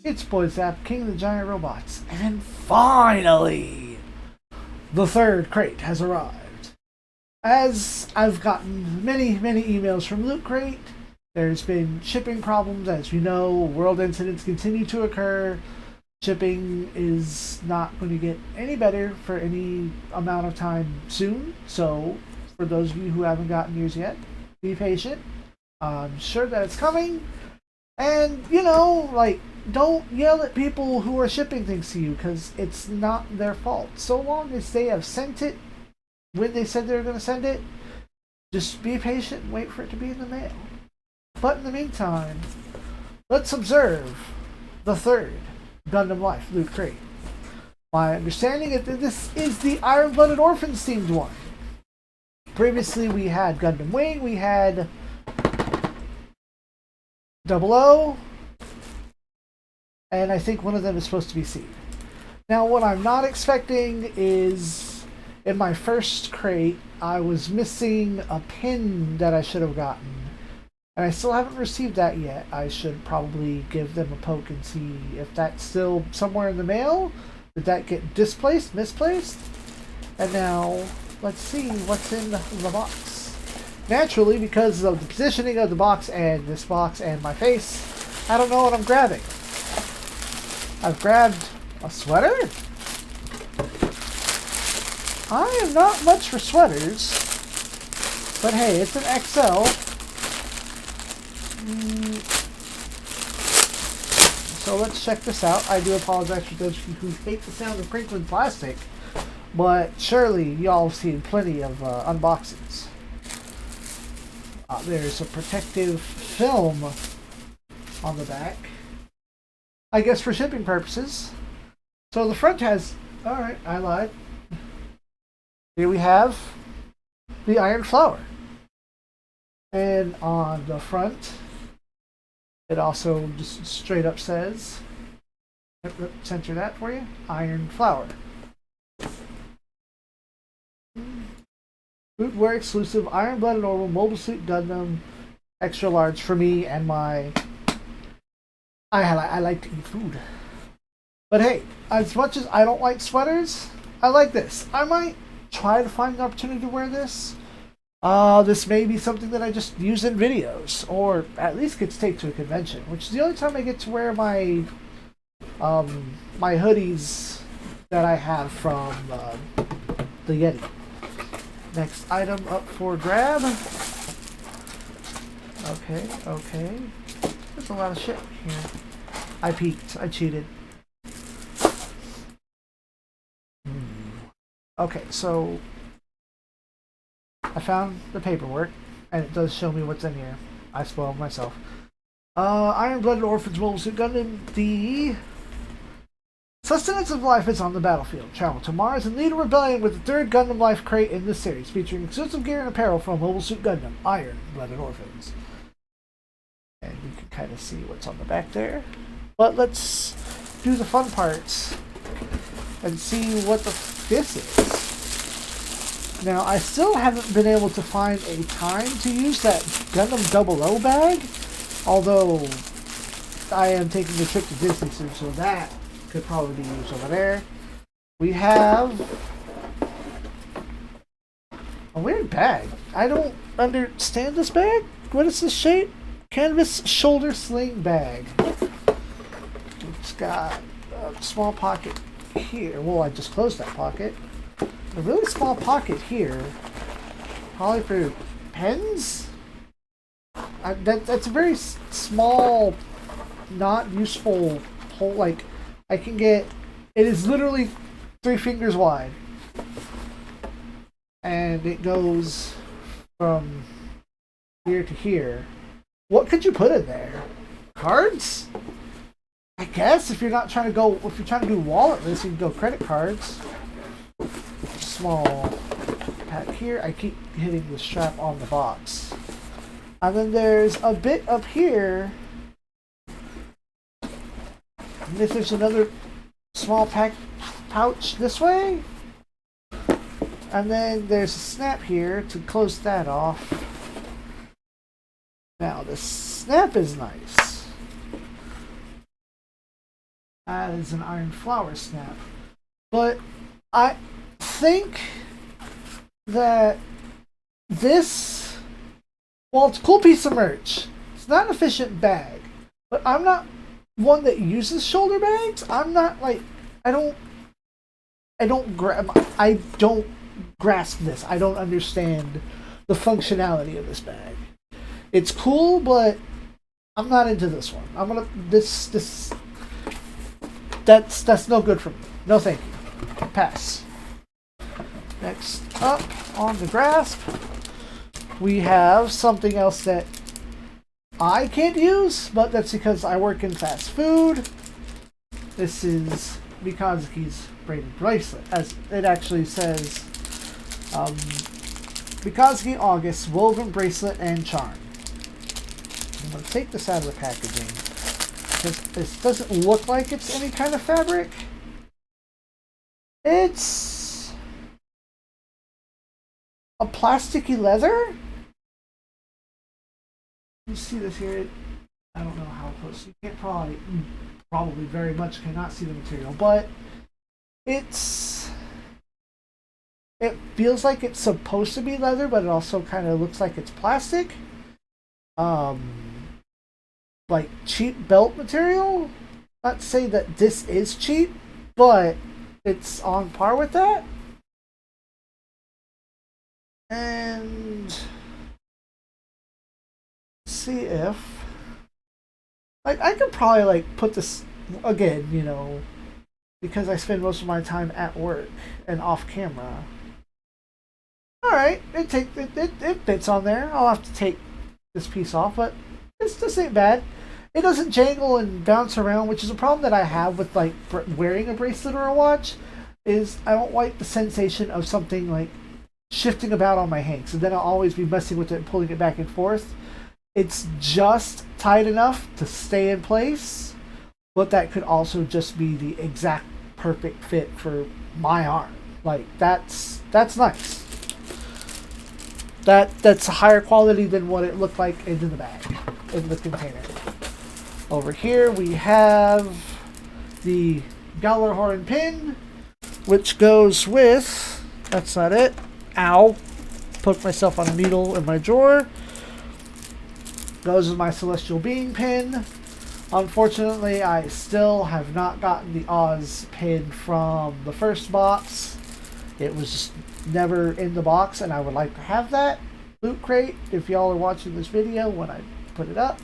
It's boy Zap, King of the Giant Robots, and finally, the third crate has arrived. As I've gotten many emails from Loot Crate, there's been shipping problems. As you know, world incidents continue to occur. Shipping is not going to get any better for any amount of time soon. So, for those of you who haven't gotten yours yet, be patient. I'm sure that it's coming. And, don't yell at people who are shipping things to you because it's not their fault. So long as they have sent it when they said they were going to send it, just be patient and wait for it to be in the mail. But in the meantime, let's observe the third Gundam Life Loot Crate. My understanding is that this is the Iron-Blooded Orphans themed one. Previously we had Gundam Wing, we had 00, and I think one of them is supposed to be SIEG. Now what I'm not expecting is, in my first crate, I was missing a pin that I should have gotten. And I still haven't received that yet. I should probably give them a poke and see if that's still somewhere in the mail. Did that get displaced, misplaced? And now, let's see what's in the box. Naturally, because of the positioning of the box and this box and my face, I don't know what I'm grabbing. I've grabbed a sweater? I am not much for sweaters. But hey, it's an XL. So let's check this out. I do apologize for those who hate the sound of crinkling plastic, but surely y'all have seen plenty of unboxings. There's a protective film on the back, I guess for shipping purposes. So the front has, alright, I lied. Here we have the iron flower. And on the front, it also just straight up says, censor that for you, Iron Flower. Footwear exclusive Iron-Blooded Orbital Mobile Suit Gundam extra large for me and my... I like to eat food. But hey, as much as I don't like sweaters, I like this. I might try to find an opportunity to wear this. This may be something that I just use in videos, or at least get to take to a convention, which is the only time I get to wear my my hoodies that I have from the Yeti. Next item up for grab. Okay. There's a lot of shit here. I peeked. I cheated. Okay, so I found the paperwork, and it does show me what's in here. I spoiled myself. Iron-Blooded Orphans Mobile Suit Gundam. The sustenance of life is on the battlefield. Travel to Mars and lead a rebellion with the third Gundam Life crate in this series, featuring exclusive gear and apparel from Mobile Suit Gundam, Iron-Blooded Orphans. And you can kind of see what's on the back there. But let's do the fun parts and see what this is. Now, I still haven't been able to find a time to use that Gundam 00 bag, although I am taking a trip to Disney soon, so that could probably be used over there. We have a weird bag. I don't understand this bag. What is this shape? Canvas shoulder sling bag. It's got a small pocket here. Well, I just closed that pocket. A really small pocket here, probably for pens. That's a very small, not useful hole. Like, I can get. It is literally 3 fingers wide, and it goes from here to here. What could you put in there? Cards? I guess if you're not trying to go, if you're trying to do walletless, you can go credit cards. Small pack here. I keep hitting the strap on the box. And then there's a bit up here. And if there's another small pouch this way. And then there's a snap here to close that off. Now the snap is nice. That is an iron flower snap. But I think that this, well, it's a cool piece of merch. It's not an efficient bag, but I'm not one that uses shoulder bags. I'm not like, I don't grasp this. I don't understand the functionality of this bag. It's cool, but I'm not into this one. I'm gonna that's no good for me. No thank you. Pass. Next up on the grasp, we have something else that I can't use, but that's because I work in fast food. This is Mikazuki's braided bracelet, as it actually says, Mikazuki August woven bracelet and charm. I'm going to take this out of the packaging because this doesn't look like it's any kind of fabric. It's a plasticky leather. You see this here? I don't know how close. You can't probably very much cannot see the material, but it feels like it's supposed to be leather, but it also kind of looks like it's plastic. Like cheap belt material. Not to say that this is cheap, but it's on par with that. And see if I could probably like put this again, you know, because I spend most of my time at work and off camera. All right, it fits on there. I'll have to take this piece off, but this ain't bad. It doesn't jangle and bounce around, which is a problem that I have with like wearing a bracelet or a watch. Is I don't like the sensation of something like shifting about on my hands, and then I'll always be messing with it and pulling it back and forth. It's just tight enough to stay in place, but that could also just be the exact perfect fit for my arm. Like that's nice. That's a higher quality than what it looked like in the bag, in the container. Over here we have the Gallerhorn pin, which goes with, that's not it. Ow. Poked myself on a needle in my drawer. Goes with my Celestial Being pin. Unfortunately, I still have not gotten the Oz pin from the first box. It was just never in the box, and I would like to have that. Loot Crate, if y'all are watching this video when I put it up,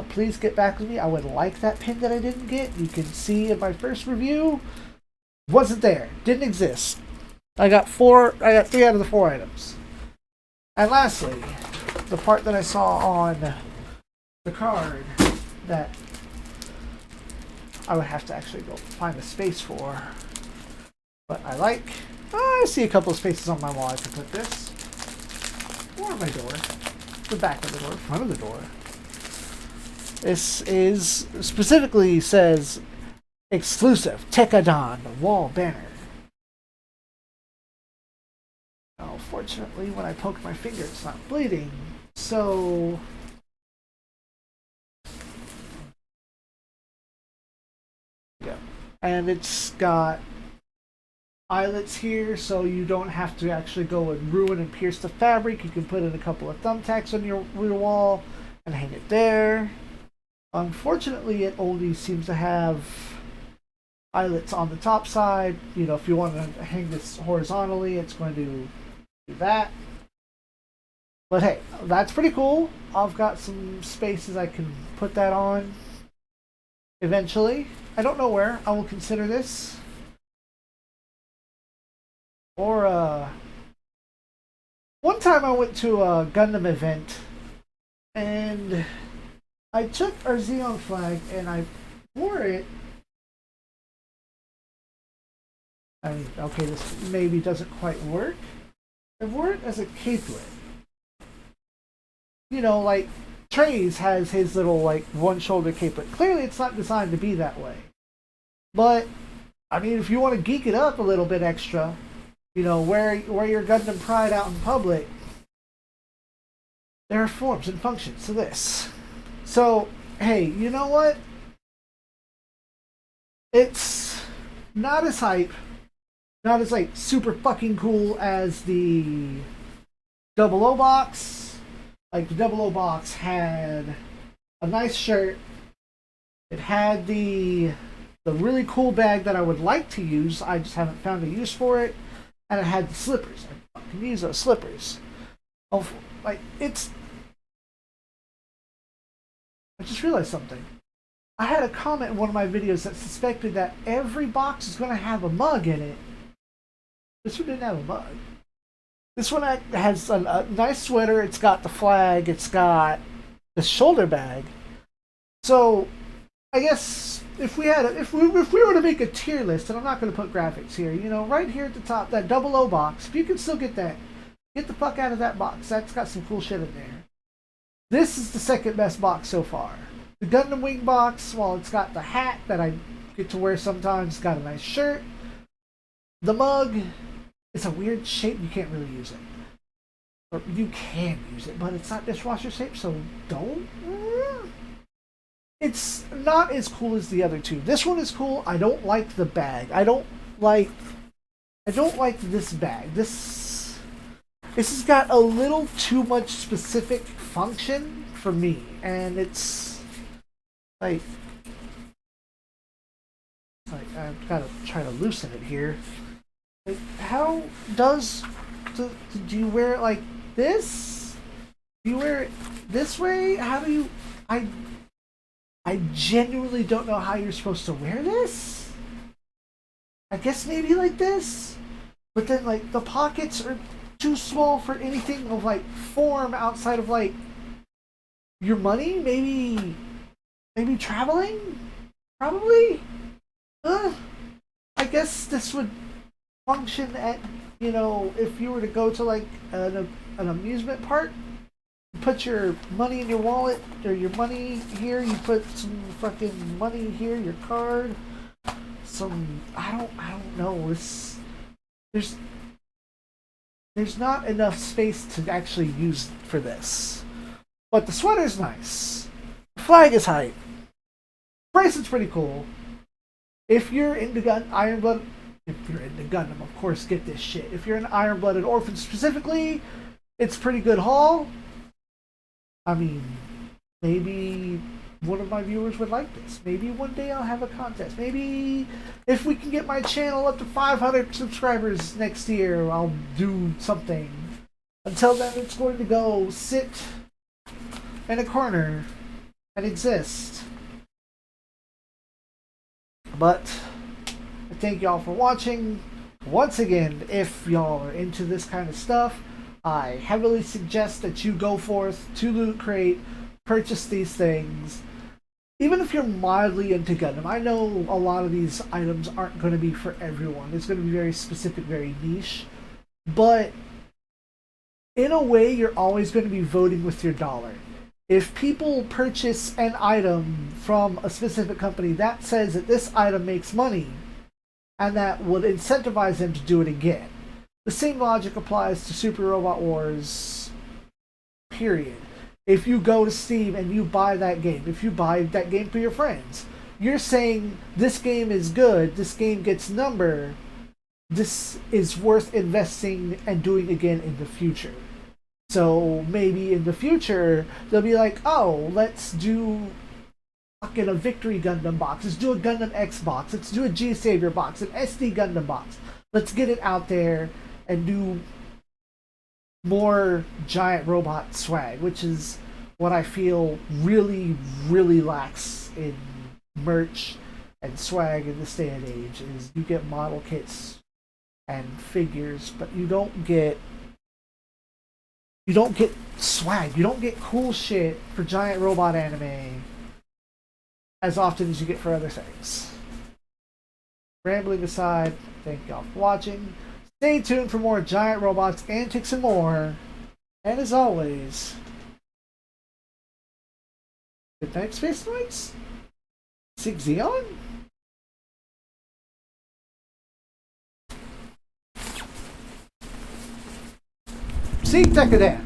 please get back with me. I would like that pin that I didn't get. You can see in my first review, wasn't there, didn't exist. I got 3 out of the 4 items. And lastly, the part that I saw on the card that I would have to actually go find a space for, but I like. I see a couple of spaces on my wall I can put this, or my door, the back of the door, front of the door. This is specifically says exclusive Tekadon wall banner. Now, fortunately, when I poke my finger, it's not bleeding, so yeah. And it's got eyelets here, so you don't have to actually go and ruin and pierce the fabric. You can put in a couple of thumbtacks on your wall and hang it there. Unfortunately, it only seems to have eyelets on the top side. You know, if you want to hang this horizontally, it's going to do that. But hey, that's pretty cool. I've got some spaces I can put that on eventually. I don't know where. I will consider this. Or, one time I went to a Gundam event, and I took our ZEON flag and I wore it. I mean, okay, this maybe doesn't quite work. I wore it as a capelet. You know, like Trey's has his little like one shoulder capelet. Clearly it's not designed to be that way. But I mean, if you want to geek it up a little bit extra, you know, wear your Gundam pride out in public, there are forms and functions to this. So, hey, you know what? It's not as hype, not as like super fucking cool as the Double O box. Like the Double O box had a nice shirt. It had the really cool bag that I would like to use. I just haven't found a use for it. And it had the slippers. I can use those slippers. Oh, like it's. I just realized something. I had a comment in one of my videos that suspected that every box is going to have a mug in it. This one didn't have a mug. This one has a nice sweater. It's got the flag. It's got the shoulder bag. So, I guess if we were to make a tier list, and I'm not going to put graphics here, you know, right here at the top, that Double O box. If you can still get that, get the fuck out of that box. That's got some cool shit in there. This is the second best box so far. The Gundam Wing box, well, it's got the hat that I get to wear sometimes. It's got a nice shirt. The mug, it's a weird shape. You can't really use it. Or you can use it, but it's not dishwasher shape, so don't. It's not as cool as the other two. This one is cool. I don't like the bag. I don't like this bag. This has got a little too much specific function for me, and it's like I've got to try to loosen it here. Like, how do you wear it like this? Do you wear it this way? How do you? I genuinely don't know how you're supposed to wear this. I guess maybe like this, but then like the pockets are too small for anything of like form outside of like your money. Maybe traveling? Probably? I guess this would function at, you know, if you were to go to like an amusement park, you put your money in your wallet, or your money here, you put some fucking money here, your card, some, I don't know, there's not enough space to actually use for this. But the sweater's nice. The flag is hype. Bracelet's pretty cool. If you're into Iron-Blooded, if you're into Gundam, of course, get this shit. If you're an Iron-Blooded Orphan specifically, it's pretty good haul. I mean, maybe one of my viewers would like this. Maybe one day I'll have a contest. Maybe if we can get my channel up to 500 subscribers next year, I'll do something. Until then, it's going to go sit in a corner and exist. But I thank y'all for watching. Once again, if y'all are into this kind of stuff, I heavily suggest that you go forth to Loot Crate, purchase these things. Even if you're mildly into Gundam, I know a lot of these items aren't going to be for everyone. It's going to be very specific, very niche. But in a way, you're always going to be voting with your dollar. If people purchase an item from a specific company, that says that this item makes money, and that would incentivize them to do it again. The same logic applies to Super Robot Wars, period. If you go to Steam and you buy that game, if you buy that game for your friends, you're saying, this game is good, this game gets number, this is worth investing and doing again in the future. So maybe in the future, they'll be like, oh, let's do fucking a Victory Gundam box. Let's do a Gundam X box. Let's do a G-Savior box, an SD Gundam box. Let's get it out there and do more giant robot swag, which is what I feel really, really lacks in merch and swag in this day and age. Is you get model kits and figures, but you don't get swag. You don't get cool shit for giant robot anime as often as you get for other things. Rambling aside, thank y'all for watching. Stay tuned for more giant robots, antics, and more. And as always, good night, Space Knights. SIEG ZEON. SIEG Decadent.